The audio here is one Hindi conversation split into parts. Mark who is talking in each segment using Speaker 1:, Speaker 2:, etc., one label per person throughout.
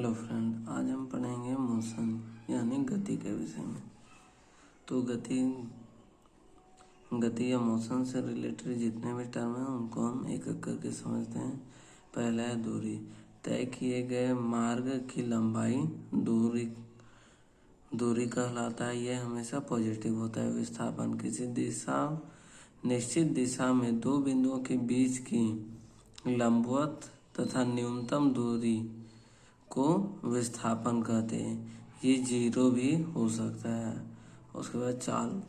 Speaker 1: हेलो फ्रेंड, आज हम पढ़ेंगे मोशन यानी गति के विषय में। तो गति या मोशन से रिलेटेड जितने भी टर्म हैं उनको हम एक एक करके समझते हैं। पहला है दूरी। तय किए गए मार्ग की लंबाई दूरी कहलाता है। यह हमेशा पॉजिटिव होता है। विस्थापन किसी निश्चित दिशा में दो बिंदुओं के बीच की लंबवत तथा न्यूनतम दूरी को विस्थापन कहते हैं। ये 0 भी हो सकता है। उसके बाद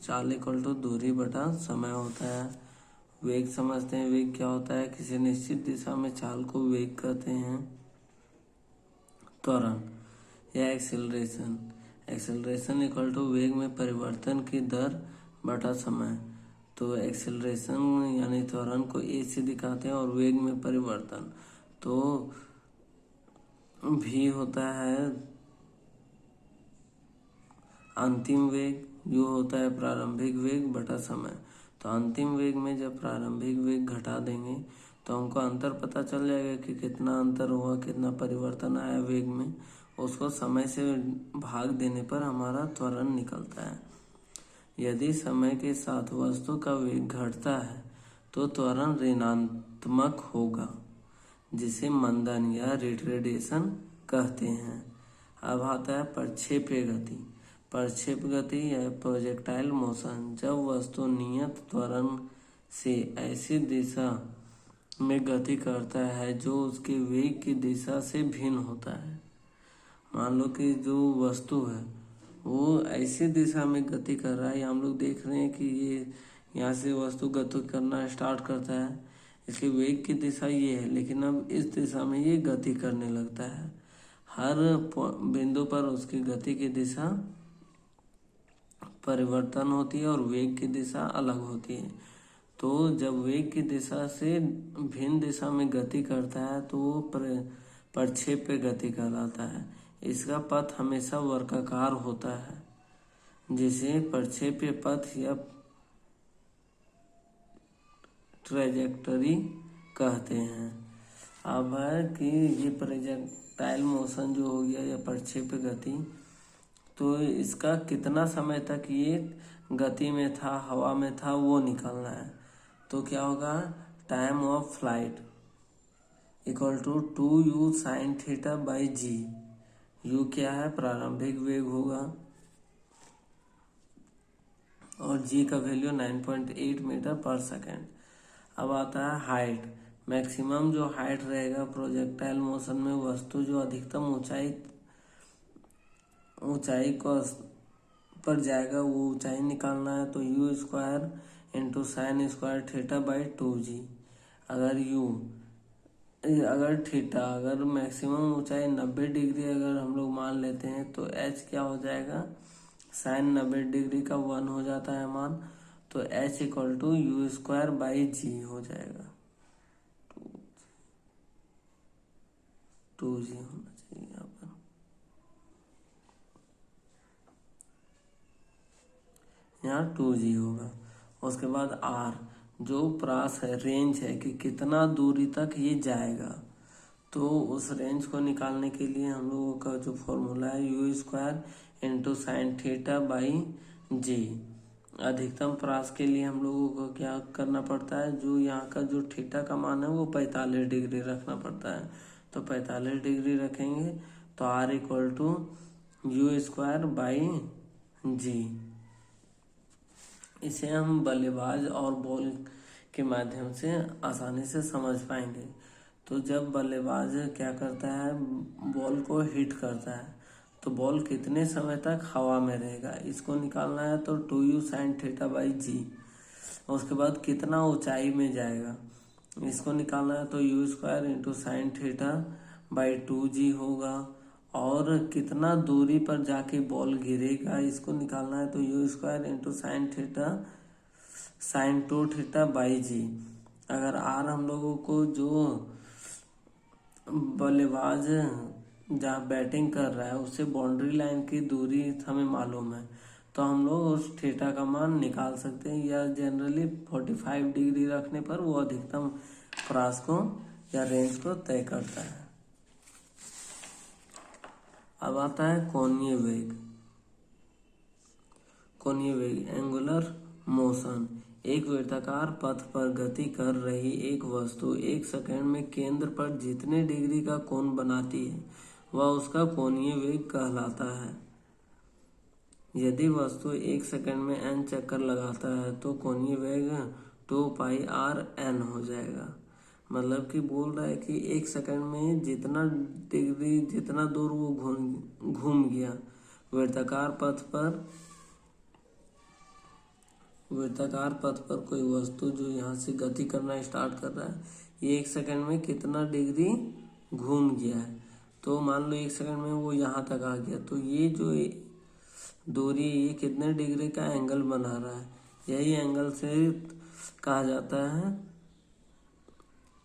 Speaker 1: चाल इक्वल टू दूरी बटा समय होता है। वेग समझते हैं। वेग क्या होता है? किसी निश्चित दिशा में चाल को वेग कहते हैं। त्वरण या एक्सेलरेशन इक्वल टू वेग में परिवर्तन की दर बटा समय। तो एक्सेलरेशन यानी त्वरण को ए से दिखाते हैं और वेग में परिवर्तन तो भी होता है अंतिम वेग, जो होता है प्रारंभिक वेग बटा समय। तो अंतिम वेग में जब प्रारंभिक वेग घटा देंगे तो हमको अंतर पता चल जाएगा कि कितना अंतर हुआ, कितना परिवर्तन आया वेग में। उसको समय से भाग देने पर हमारा त्वरण निकलता है। यदि समय के साथ वस्तु का वेग घटता है तो त्वरण ऋणात्मक होगा, जिसे मंदन या रिट्रेडेशन कहते हैं। अब आता है प्रक्षेप गति या प्रोजेक्टाइल मोशन। जब वस्तु नियत त्वरण से ऐसी दिशा में गति करता है जो उसके वेग की दिशा से भिन्न होता है। मान लो कि जो वस्तु है वो ऐसी दिशा में गति कर रहा है, हम लोग देख रहे हैं कि ये यहाँ से वस्तु गति करना स्टार्ट करता है, इसके वेग की दिशा ये है, लेकिन अब इस दिशा में ये गति करने लगता है। हर बिंदु पर उसकी गति की दिशा परिवर्तन होती है और वेग की दिशा अलग होती है। तो जब वेग की दिशा से भिन्न दिशा में गति करता है तो वो प्रक्षेप्य गति कहलाता है। इसका पथ हमेशा वर्गाकार होता है, जिसे प्रक्षेप्य पथ या ट्रेजेक्टरी कहते हैं। अब है कि ये प्रोजेक्टाइल मोशन जो हो गया या प्रक्षेप्य गति, तो इसका कितना समय तक ये गति में था, हवा में था, वो निकालना है। तो क्या होगा? Time of flight equal to 2u sin theta by g. u क्या है? प्रारंभिक वेग होगा और g का वैल्यू 9.8 मीटर पर सेकेंड। अब आता है हाइट। मैक्सिमम जो हाइट रहेगा प्रोजेक्टाइल मोशन में, वस्तु जो अधिकतम ऊंचाई को पर जाएगा वो ऊंचाई निकालना है। तो u square into sine square theta by 2g। अगर मैक्सिमम ऊंचाई 90 डिग्री अगर हम लोग मान लेते हैं तो h क्या हो जाएगा? साइन 90 डिग्री का 1 हो जाता है मान। तो h equal to u square by g हो जाएगा। 2g होना चाहिए यहाँ पर। यहाँ 2g होगा। उसके बाद r जो प्रास है, रेंज है कि कितना दूरी तक ये जाएगा। तो उस रेंज को निकालने के लिए हम लोगों का जो फॉर्मूला है u square into sine theta by g. अधिकतम प्रास के लिए हम लोगों को क्या करना पड़ता है? जो यहाँ का जो थीटा का मान है वो 45 डिग्री रखना पड़ता है। तो 45 डिग्री रखेंगे तो R equal to u square by g. इसे हम बल्लेबाज और बॉल के माध्यम से आसानी से समझ पाएंगे। तो जब बल्लेबाज क्या करता है, बॉल को हिट करता है, तो बॉल कितने समय तक हवा में रहेगा, इसको निकालना है। तो 2u sin थीटा बाई जी। उसके बाद कितना ऊंचाई में जाएगा, इसको निकालना है। तो u square into sine theta by 2g होगा। और कितना दूरी पर जाके बॉल गिरेगा, इसको निकालना है। तो u square into sine theta sine 2 theta by g. अगर आर हम लोगों को जो बल्लेबाज जहाँ बैटिंग कर रहा है उससे बाउंड्री लाइन की दूरी हमें मालूम है, तो हम लोग उस थीटा का मान निकाल सकते हैं। या जनरली 45 डिग्री रखने पर वो अधिकतम प्रास को या रेंज को तय करता है। अब आता है कोणीय वेग। कोणीय वेग एंगुलर मोशन। एक वृत्ताकार पथ पर गति कर रही एक वस्तु 1 सेकंड में केंद्र पर जितने डिग्री का कोण बनाती है वह उसका कोणीय वेग कहलाता है। यदि वस्तु 1 सेकंड में n चक्कर लगाता है तो कोणीय वेग 2πr(n) हो जाएगा। मतलब कि बोल रहा है कि 1 सेकंड में जितना दूर वो घूम गया वृत्ताकार पथ पर कोई वस्तु जो यहाँ से गति करना स्टार्ट कर रहा है, ये 1 सेकंड में कितना डिग्री घूम गया है। तो मान लो 1 सेकंड में वो यहाँ तक आ गया, तो ये जो दूरी ये कितने डिग्री का एंगल बना रहा है, यही एंगल से कहा जाता है,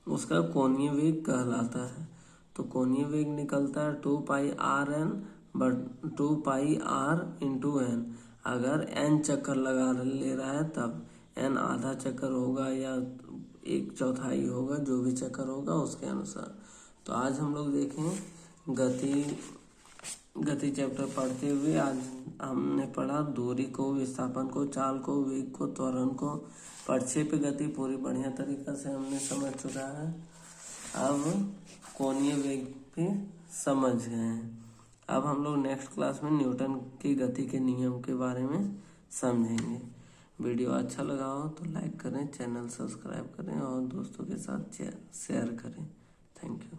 Speaker 1: उसका कोणीय वेग कहलाता है। तो कोणीय वेग निकलता है 2πr(n) बट 2πr(n)। अगर n चक्कर लगा ले रहा है तब n आधा चक्कर होगा या 1/4 होगा, जो भी चक्कर होगा उसके अनुसार। तो आज हम लोग देखें गति चैप्टर पढ़ते हुए आज हमने पढ़ा दूरी को, विस्थापन को, चाल को, वेग को, त्वरण को, प्रक्षेप्य गति पूरी बढ़िया तरीका से हमने समझ चुका है। अब कोणीय वेग भी समझ गए हैं। अब हम लोग नेक्स्ट क्लास में न्यूटन की गति के नियम के बारे में समझेंगे। वीडियो अच्छा लगा हो तो लाइक करें, चैनल सब्सक्राइब करें और दोस्तों के साथ शेयर करें। Thank you.